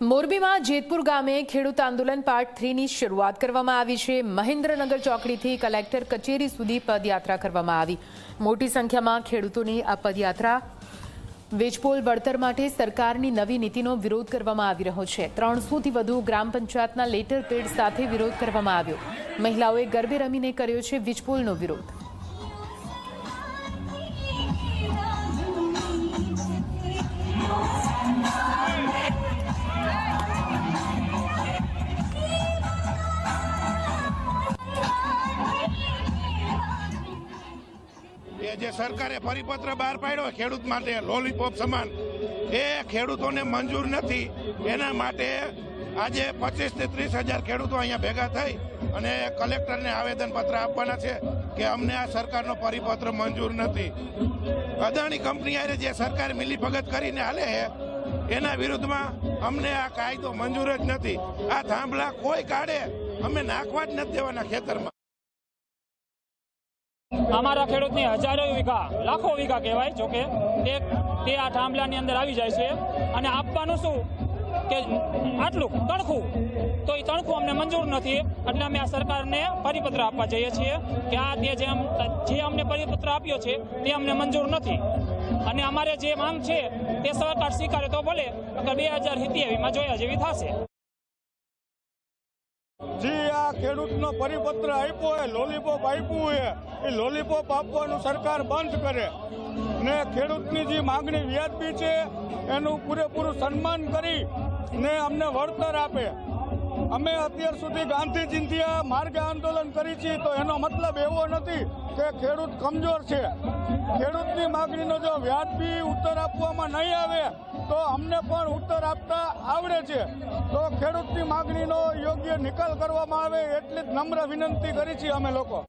મોરબીમાં જેતપુર ગામે ખેડૂત આંદોલન પાર્ટ 3ની શરૂઆત કરવામાં આવી છે। મહેન્દ્રનગર ચોકડીથી કલેક્ટર કચેરી સુધી પદયાત્રા કરવામાં આવી। મોટી સંખ્યામાં ખેડૂતોની આ પદયાત્રા વેચપોલ વળતર માટે સરકારની નવી નીતિનો વિરોધ કરવામાં આવી રહ્યો છે। 300થી વધુ ગ્રામ પંચાયતના લેટર પેડ સાથે વિરોધ કરવામાં આવ્યો। મહિલાઓએ ગરબે રમીને કર્યો છે વીજપોલનો વિરોધ। જે સરકારે પરિપત્ર બહાર પાડ્યો ખેડૂત માટે લોલીપોપ સમાન એ ખેડૂતોને મંજૂર નથી। એના માટે આજે 25 થી 30 હજાર ખેડૂતો અહીંયા ભેગા થઈ અને કલેક્ટરને આવેદનપત્ર આપવાના છે કે અમને આ સરકારનો પરિપત્ર મંજૂર નથી। અદાણી કંપની આરે જે સરકાર મિલીભગત કરીને હાલે છે એના વિરુદ્ધમાં અમને આ કાયદો મંજૂર જ નથી। આ થાંભલા કોઈ કાઢે અમે નાખવા જ નથી દેવાના ખેતરમાં। અમારા ખેડૂતની હજારો વીઘા લાખો વીઘા કહેવાય જોકે તે આ થાંભલાની અંદર આવી જાય છે અને આપવાનું શું કે આટલું તણખું, તો એ તણખું અમને મંજૂર નથી। એટલે અમે આ સરકારને પરિપત્ર આપવા જઈએ છીએ કે આ તે જે અમને પરિપત્ર આપ્યો છે તે અમને મંજૂર નથી અને અમારે જે માંગ છે તે સરકાર સ્વીકારે તો ભલે, અગર 2087માં જોયા જેવી થશે। જે આ ખેડૂતનો પરિપત્ર આપ્યો હોય, લોલીપોપ આપ્યું હોય, એ લોલીપોપ આપવાનું સરકાર બંધ કરે ને ખેડૂતની જે માગણી વ્યાજબી છે એનું પૂરેપૂરું સન્માન કરી ને અમને વળતર આપે। અમે અત્યાર સુધી ગાંધી ચિંધ્યા માર્ગ આંદોલન કરી છીએ તો એનો મતલબ એવો નથી કે ખેડૂત કમજોર છે। ખેડૂતની માગણીનો જો વ્યાજબી ઉત્તર આપવામાં નહીં આવે તો અમને પણ ઉત્તર આપતા આવડે છે। તો ખેડૂતની માગણીનો યોગ્ય નિકાલ કરવામાં આવે એટલી જ નમ્ર વિનંતી કરી છીએ અમે લોકો।